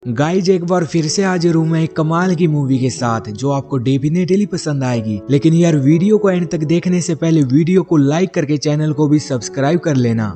Guys एक बार फिर से हाजिर हूं मैं एक कमाल की मूवी के साथ जो आपको डेफिनेटली पसंद आएगी। लेकिन यार वीडियो को एंड तक देखने से पहले वीडियो को लाइक करके चैनल को भी सब्सक्राइब कर लेना।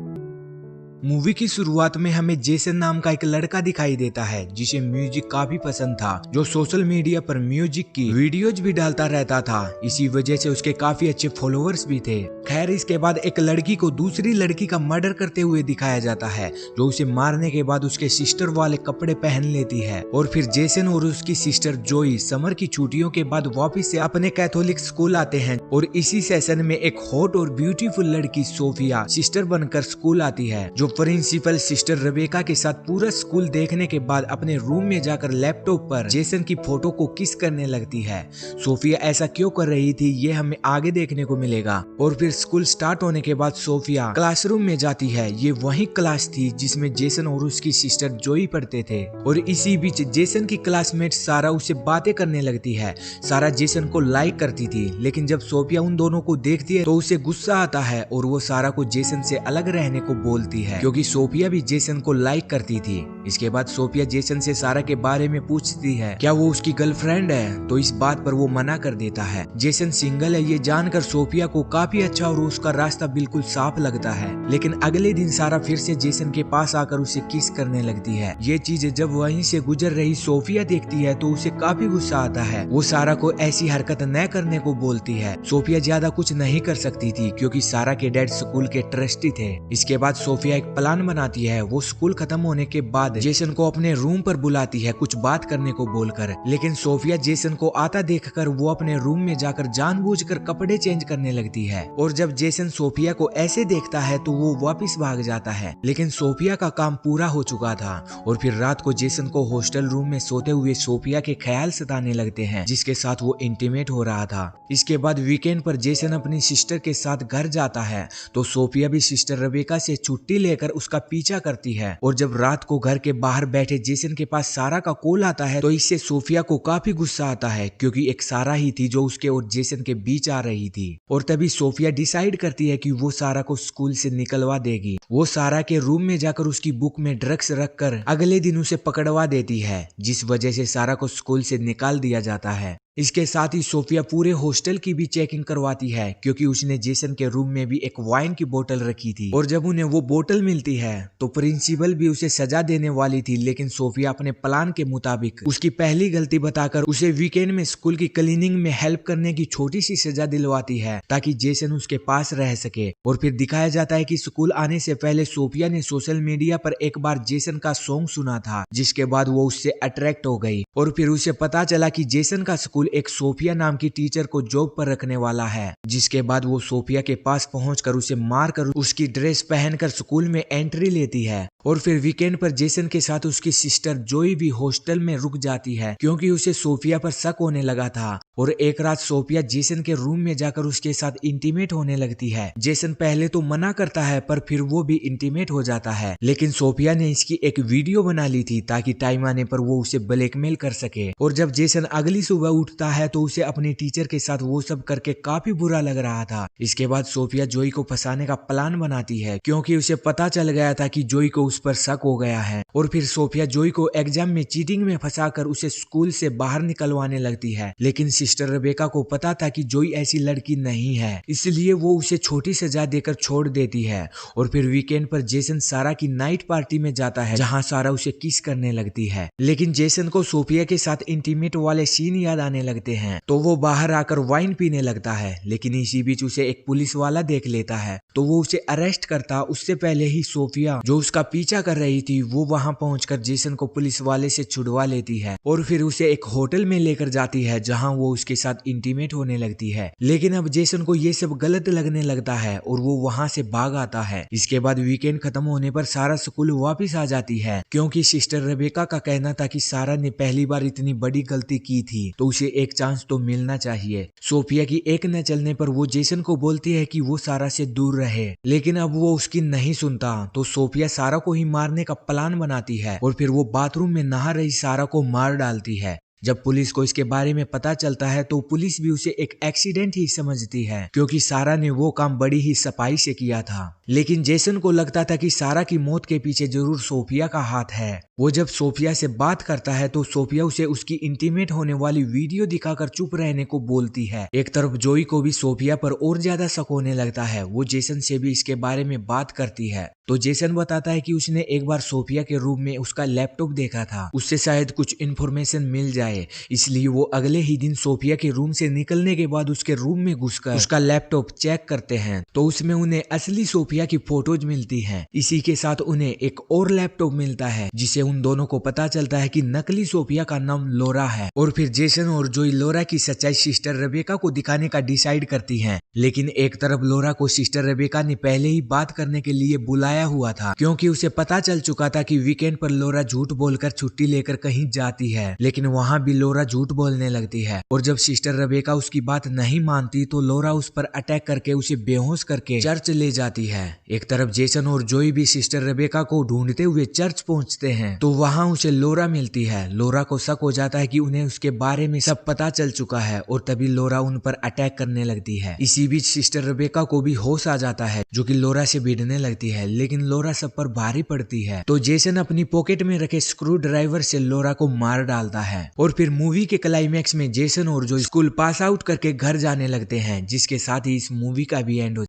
मूवी की शुरुआत में हमें जेसन नाम का एक लड़का दिखाई देता है जिसे म्यूजिक काफी पसंद था, जो सोशल मीडिया पर म्यूजिक की वीडियोज भी डालता रहता था। इसी वजह से उसके काफी अच्छे फॉलोअर्स भी थे। खैर इसके बाद एक लड़की को दूसरी लड़की का मर्डर करते हुए दिखाया जाता है, जो उसे मारने के बाद उसके सिस्टर वाले कपड़े पहन लेती है। और फिर जेसन और उसकी सिस्टर जोई समर की छुट्टियों के बाद वापिस से अपने कैथोलिक स्कूल आते हैं। और इसी सेशन में एक हॉट और ब्यूटीफुल लड़की सोफिया सिस्टर बनकर स्कूल आती है, जो प्रिंसिपल सिस्टर रेबेका के साथ पूरा स्कूल देखने के बाद अपने रूम में जाकर लैपटॉप पर जेसन की फोटो को किस करने लगती है। सोफिया ऐसा क्यों कर रही थी ये हमें आगे देखने को मिलेगा। और फिर स्कूल स्टार्ट होने के बाद सोफिया क्लासरूम में जाती है। ये वही क्लास थी जिसमें जेसन और उसकी सिस्टर जोई पढ़ते थे। और इसी बीच जेसन की क्लासमेट सारा उसे बातें करने लगती है। सारा जेसन को लाइक करती थी, लेकिन जब सोफिया उन दोनों को देखती है तो उसे गुस्सा आता है और वो सारा को जेसन से अलग रहने को बोलती है, क्योंकि सोफिया भी जेसन को लाइक करती थी। इसके बाद सोफिया जेसन से सारा के बारे में पूछती है क्या वो उसकी गर्लफ्रेंड है, तो इस बात पर वो मना कर देता है। जेसन सिंगल है ये जानकर सोफिया को काफी अच्छा और उसका रास्ता बिल्कुल साफ लगता है। लेकिन अगले दिन सारा फिर से जेसन के पास आकर उसे किस करने लगती है। ये चीज जब वहीं से गुजर रही सोफिया देखती है तो उसे काफी गुस्सा आता है। वो सारा को ऐसी हरकत न करने को बोलती है। सोफिया ज्यादा कुछ नहीं कर सकती थी क्योंकि सारा के डैड स्कूल के ट्रस्टी थे। इसके बाद सोफिया एक प्लान बनाती है। वो स्कूल खत्म होने के बाद जेसन को अपने रूम पर बुलाती है कुछ बात करने को बोलकर। लेकिन सोफिया जेसन को आता देखकर वो अपने रूम में जाकर जानबूझकर कपड़े चेंज करने लगती है। और जब जेसन सोफिया को ऐसे देखता है तो वो वापस भाग जाता है। लेकिन सोफिया का काम पूरा हो चुका था। और फिर रात को जेसन को हॉस्टल रूम में सोते हुए सोफिया के ख्याल सताने लगते हैं, जिसके साथ वो इंटीमेट हो रहा था। इसके बाद वीकेंड पर जेसन अपनी सिस्टर के साथ घर जाता है तो सोफिया भी सिस्टर रेबेका से छुट्टी लेकर उसका पीछा करती है। और जब रात को घर के बाहर बैठे जेसन के पास सारा का कॉल आता है तो इससे सोफिया को काफी गुस्सा आता है, क्योंकि एक सारा ही थी जो उसके और जेसन के बीच आ रही थी। और तभी सोफिया डिसाइड करती है कि वो सारा को स्कूल से निकलवा देगी। वो सारा के रूम में जाकर उसकी बुक में ड्रग्स रखकर अगले दिन उसे पकड़वा देती है, जिस वजह से सारा को स्कूल से निकाल दिया जाता है। इसके साथ ही सोफिया पूरे हॉस्टल की भी चेकिंग करवाती है, क्योंकि उसने जेसन के रूम में भी एक वाइन की बोतल रखी थी। और जब उन्हें वो बोतल मिलती है तो प्रिंसिपल भी उसे सजा देने वाली थी, लेकिन सोफिया अपने प्लान के मुताबिक उसकी पहली गलती बताकर उसे वीकेंड में स्कूल की क्लीनिंग में हेल्प करने की छोटी सी सजा दिलवाती है, ताकि जेसन उसके पास रह सके। और फिर दिखाया जाता है कि स्कूल आने से पहले सोफिया ने सोशल मीडिया पर एक बार जेसन का सॉन्ग सुना था, जिसके बाद वो उससे अट्रैक्ट हो गई। और फिर उसे पता चला कि जेसन का स्कूल एक सोफिया नाम की टीचर को जॉब पर रखने वाला है। जिसके बाद वो सोफिया के पास पहुंचकर उसे मारकर उसकी ड्रेस पहनकर स्कूल में एंट्री लेती है। और फिर वीकेंड पर जेसन के साथ उसकी सिस्टर जोई भी हॉस्टल में रुक जाती है, क्योंकि उसे सोफिया पर शक होने लगा था। और एक रात सोफिया जेसन के रूम में जाकर उसके साथ इंटीमेट होने लगती है। जेसन पहले तो मना करता है, पर फिर वो भी इंटीमेट हो जाता है। लेकिन सोफिया ने इसकी एक वीडियो बना ली थी ताकि टाइम आने पर वो उसे ब्लैकमेल कर सके। और जब जेसन अगली सुबह उठता है तो उसे अपनी टीचर के साथ वो सब करके काफी बुरा लग रहा था। इसके बाद सोफिया जोई को फंसाने का प्लान बनाती है, क्योंकि उसे पता चल गया था कि जोई को उस पर शक हो गया है। और फिर सोफिया जोई को एग्जाम में चीटिंग में फंसाकर उसे स्कूल से बाहर निकलवाने लगती है। लेकिन सिस्टर रेबेका को पता था कि जोई ऐसी लड़की नहीं है, इसलिए वो उसे छोटी सजा देकर छोड़ देती है। और फिर वीकेंड पर जेसन सारा की नाइट पार्टी में जाता है, जहां सारा उसे किस करने लगती है। लेकिन जेसन को सोफिया के साथ इंटीमेट वाले सीन याद आने लगते हैं, तो वो बाहर आकर वाइन पीने लगता है। लेकिन इसी बीच उसे एक पुलिस वाला देख लेता है, तो वो उसे अरेस्ट करता। उससे पहले ही सोफिया जो उसका पीछा कर रही थी वो वहां पहुंचकर जेसन को पुलिस वाले से छुड़वा लेती है। और फिर उसे एक होटल में लेकर जाती है, जहां वो उसके साथ इंटीमेट होने लगती है। लेकिन अब जेसन को ये सब गलत लगने लगता है और वो वहां से भाग आता है। इसके बाद वीकेंड खत्म होने पर सारा स्कूल वापस आ जाती है, क्योंकि सिस्टर रेबेका का कहना था कि सारा ने पहली बार इतनी बड़ी गलती की थी तो उसे एक चांस तो मिलना चाहिए। सोफिया की एक न चलने पर वो जेसन को बोलती है कि वो सारा से दूर रहे, लेकिन अब वो उसकी नहीं सुनता। तो सोफिया सारा को ही मारने का प्लान बनाती है और फिर वो बाथरूम में नहा रही सारा को मार डालती है। जब पुलिस को इसके बारे में पता चलता है तो पुलिस भी उसे एक एक्सीडेंट ही समझती है, क्योंकि सारा ने वो काम बड़ी ही सफाई से किया था। लेकिन जेसन को लगता था कि सारा की मौत के पीछे जरूर सोफिया का हाथ है। वो जब सोफिया से बात करता है तो सोफिया उसे उसकी इंटीमेट होने वाली वीडियो दिखाकर चुप रहने को बोलती है। एक तरफ जोई को भी सोफिया पर और ज्यादा शक होने लगता है। वो जेसन से भी इसके बारे में बात करती है तो जेसन बताता है कि उसने एक बार सोफिया के रूम में उसका लैपटॉप देखा था, उससे शायद कुछ इन्फॉर्मेशन मिल जाए। इसलिए वो अगले ही दिन सोफिया के रूम से निकलने के बाद उसके रूम में घुसकर उसका लैपटॉप चेक करते हैं तो उसमें उन्हें असली सोफिया की फोटोज मिलती हैं। इसी के साथ उन्हें एक और लैपटॉप मिलता है जिसे उन दोनों को पता चलता है कि नकली सोफिया का नाम लोरा है। और फिर जेसन और जोई लोरा की सच्चाई सिस्टर रेबेका को दिखाने का डिसाइड करती हैं। लेकिन एक तरफ लोरा को सिस्टर रेबेका ने पहले ही बात करने के लिए बुलाया हुआ था, क्योंकि उसे पता चल चुका था कि वीकेंड पर लोरा झूठ बोलकर छुट्टी लेकर कहीं जाती है। लेकिन वहां भी लोरा झूठ बोलने लगती है और जब सिस्टर रेबेका उसकी बात नहीं मानती तो लोरा उस पर अटैक करके उसे बेहोश करके चर्च ले जाती है। एक तरफ जेसन और जोई भी सिस्टर रेबेका को ढूंढते हुए चर्च पहुंचते हैं तो वहां उसे लोरा मिलती है। लोरा को शक हो जाता है कि उन्हें उसके बारे में सब पता चल चुका है और तभी लोरा उन पर अटैक करने लगती है। इसी बीच सिस्टर रेबेका को भी होश आ जाता है जो कि लोरा से भिड़ने लगती है, लेकिन लोरा सब पर भारी पड़ती है तो जेसन अपनी पॉकेट में रखे स्क्रू ड्राइवर से लोरा को मार डालता है। और फिर मूवी के क्लाइमैक्स में जेसन और जोई स्कूल पास आउट करके घर जाने लगते हैं, जिसके साथ ही इस मूवी का भी एंड हो